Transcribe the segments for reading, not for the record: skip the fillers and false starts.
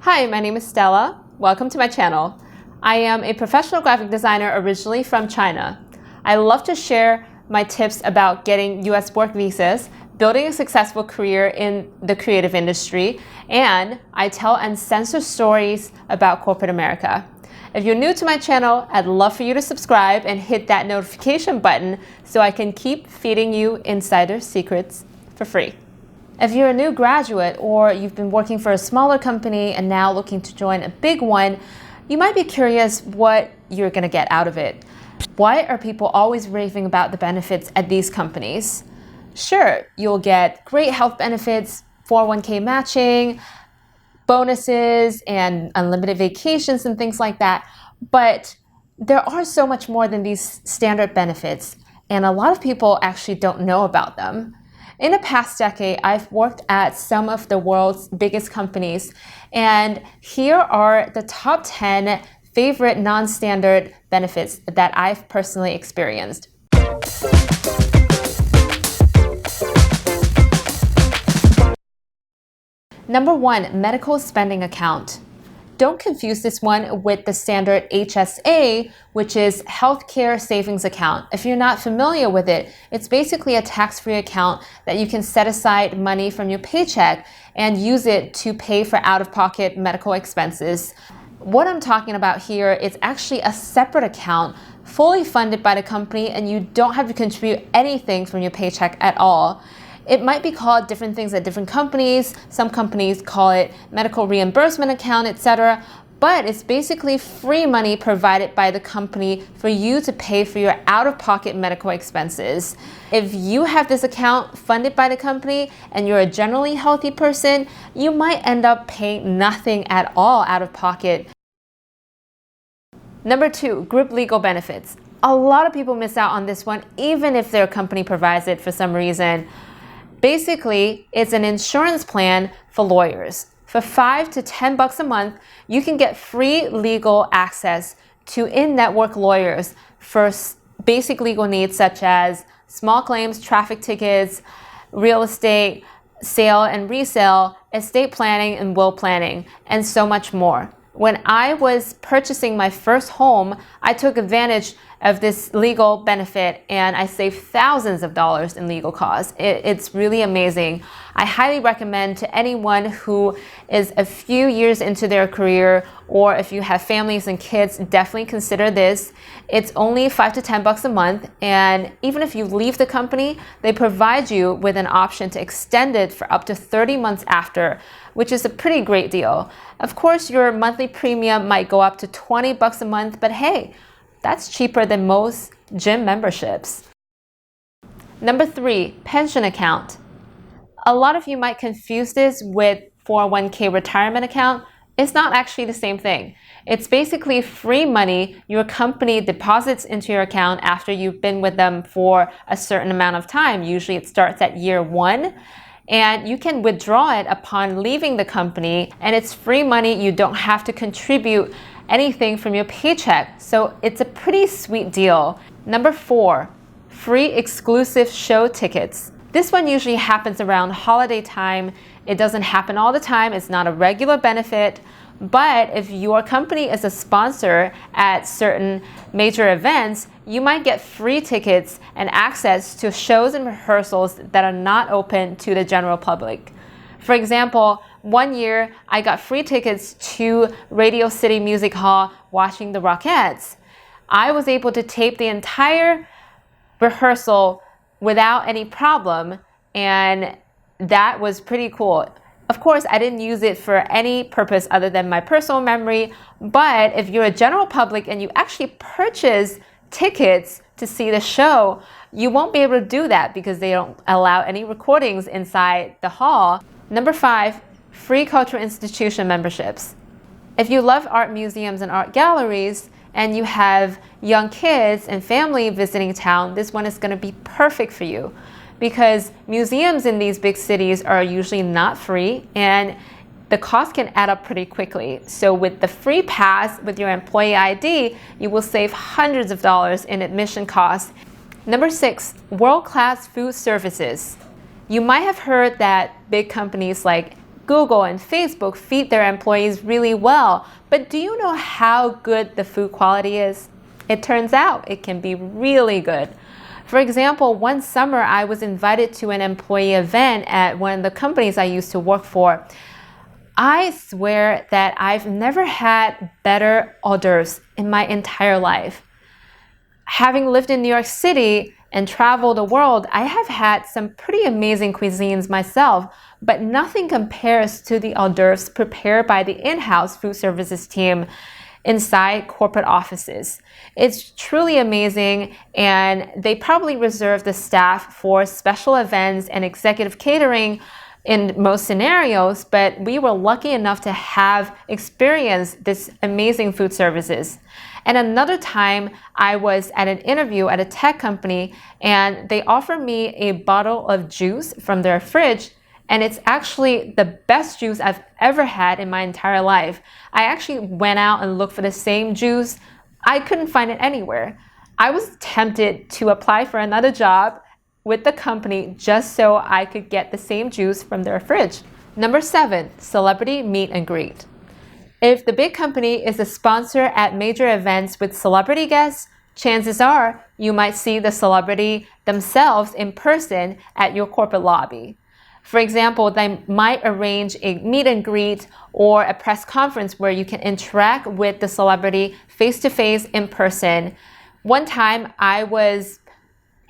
Hi, my name is Stella. Welcome to my channel. I am a professional graphic designer originally from China. I love to share my tips about getting US work visas, building a successful career in the creative industry, and I tell uncensored stories about corporate America. If you're new to my channel, I'd love for you to subscribe and hit that notification button so I can keep feeding you insider secrets for free. If you're a new graduate or you've been working for a smaller company and now looking to join a big one, you might be curious what you're going to get out of it. Why are people always raving about the benefits at these companies? Sure, you'll get great health benefits, 401k matching, bonuses, and unlimited vacations and things like that. But there are so much more than these standard benefits, and a lot of people actually don't know about them. In the past decade, I've worked at some of the world's biggest companies, and here are the top 10 favorite non-standard benefits that I've personally experienced. Number 1, medical spending account. Don't confuse this one with the standard HSA, which is healthcare savings account. If you're not familiar with it, it's basically a tax-free account that you can set aside money from your paycheck and use it to pay for out-of-pocket medical expenses. What I'm talking about here is actually a separate account, fully funded by the company, and you don't have to contribute anything from your paycheck at all. It might be called different things at different companies. Some companies call it medical reimbursement account, etc. But it's basically free money provided by the company for you to pay for your out-of-pocket medical expenses. If you have this account funded by the company and you're a generally healthy person, you might end up paying nothing at all out of pocket. Number 2, group legal benefits. A lot of people miss out on this one, even if their company provides it for some reason. Basically, it's an insurance plan for lawyers. For $5 to $10 a month, you can get free legal access to in-network lawyers for basic legal needs such as small claims, traffic tickets, real estate, sale and resale, estate planning and will planning, and so much more. When I was purchasing my first home, I took advantage of this legal benefit and I saved thousands of dollars in legal costs. It's really amazing. I highly recommend to anyone who is a few years into their career, or if you have families and kids, definitely consider this. It's only $5 to $10 a month, and even if you leave the company, they provide you with an option to extend it for up to 30 months after, which is a pretty great deal. Of course, your monthly premium might go up to $20 a month, but hey, that's cheaper than most gym memberships. Number 3, pension account. A lot of you might confuse this with 401k retirement account. It's not actually the same thing. It's basically free money your company deposits into your account after you've been with them for a certain amount of time. Usually it starts at year 1. And you can withdraw it upon leaving the company, and it's free money. You don't have to contribute anything from your paycheck. So it's a pretty sweet deal. Number 4, free exclusive show tickets. This one usually happens around holiday time. It doesn't happen all the time. It's not a regular benefit. But if your company is a sponsor at certain major events, you might get free tickets and access to shows and rehearsals that are not open to the general public. For example, one year I got free tickets to Radio City Music Hall watching the Rockettes. I was able to tape the entire rehearsal without any problem, and that was pretty cool. Of course, I didn't use it for any purpose other than my personal memory, but if you're a general public and you actually purchase tickets to see the show, you won't be able to do that because they don't allow any recordings inside the hall. Number 5, free cultural institution memberships. If you love art museums and art galleries and you have young kids and family visiting town, this one is going to be perfect for you, because museums in these big cities are usually not free and the cost can add up pretty quickly. So with the free pass with your employee ID, you will save hundreds of dollars in admission costs. Number 6, world-class food services. You might have heard that big companies like Google and Facebook feed their employees really well, but do you know how good the food quality is? It turns out it can be really good. For example, one summer I was invited to an employee event at one of the companies I used to work for. I swear that I've never had better hors d'oeuvres in my entire life. Having lived in New York City and traveled the world, I have had some pretty amazing cuisines myself, but nothing compares to the hors d'oeuvres prepared by the in-house food services team inside corporate offices. It's truly amazing, and they probably reserve the staff for special events and executive catering in most scenarios, but we were lucky enough to have experienced this amazing food services. And another time, I was at an interview at a tech company, and they offered me a bottle of juice from their fridge, and it's actually the best juice I've ever had in my entire life. I actually went out and looked for the same juice. I couldn't find it anywhere. I was tempted to apply for another job with the company just so I could get the same juice from their fridge. Number 7, celebrity meet and greet. If the big company is a sponsor at major events with celebrity guests, chances are you might see the celebrity themselves in person at your corporate lobby. For example, they might arrange a meet and greet or a press conference where you can interact with the celebrity face-to-face in person. One time I was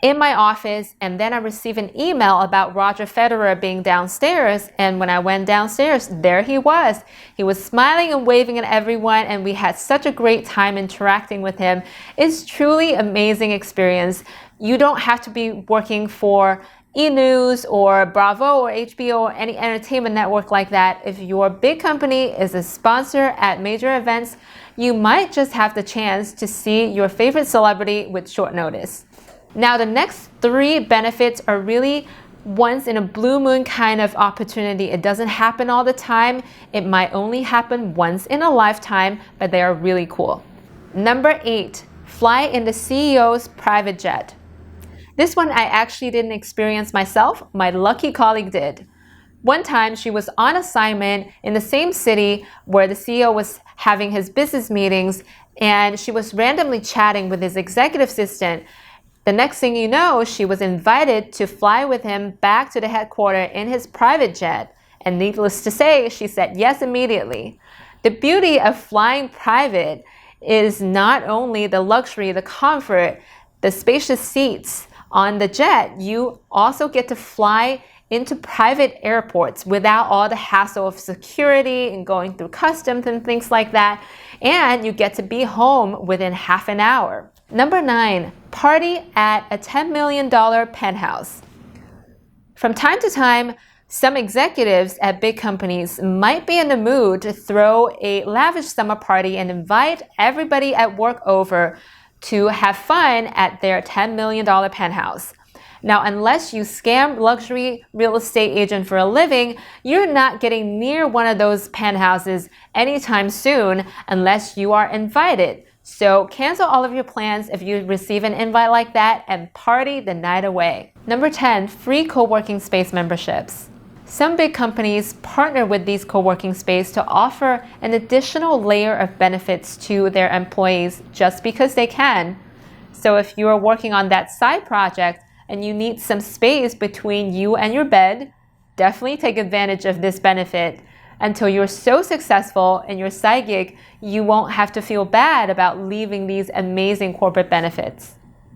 in my office, and then I received an email about Roger Federer being downstairs, and when I went downstairs, there he was. He was smiling and waving at everyone, and we had such a great time interacting with him. It's truly amazing experience. You don't have to be working for E! News or Bravo or HBO or any entertainment network like that. If your big company is a sponsor at major events, you might just have the chance to see your favorite celebrity with short notice. Now, the next 3 benefits are really once in a blue moon kind of opportunity. It doesn't happen all the time. It might only happen once in a lifetime, but they are really cool. Number 8, fly in the CEO's private jet. This one I actually didn't experience myself. My lucky colleague did. One time, she was on assignment in the same city where the CEO was having his business meetings, and she was randomly chatting with his executive assistant. The next thing you know, she was invited to fly with him back to the headquarters in his private jet. And needless to say, she said yes immediately. The beauty of flying private is not only the luxury, the comfort, the spacious seats on the jet, you also get to fly into private airports without all the hassle of security and going through customs and things like that. And you get to be home within half an hour. Number 9, party at a $10 million penthouse. From time to time, some executives at big companies might be in the mood to throw a lavish summer party and invite everybody at work over to have fun at their $10 million penthouse. Now, unless you scam luxury real estate agent for a living, you're not getting near one of those penthouses anytime soon unless you are invited. So cancel all of your plans if you receive an invite like that and party the night away. Number 10, free co-working space memberships. Some big companies partner with these co-working spaces to offer an additional layer of benefits to their employees just because they can. So if you are working on that side project and you need some space between you and your bed, definitely take advantage of this benefit. Until you're so successful in your side gig, you won't have to feel bad about leaving these amazing corporate benefits.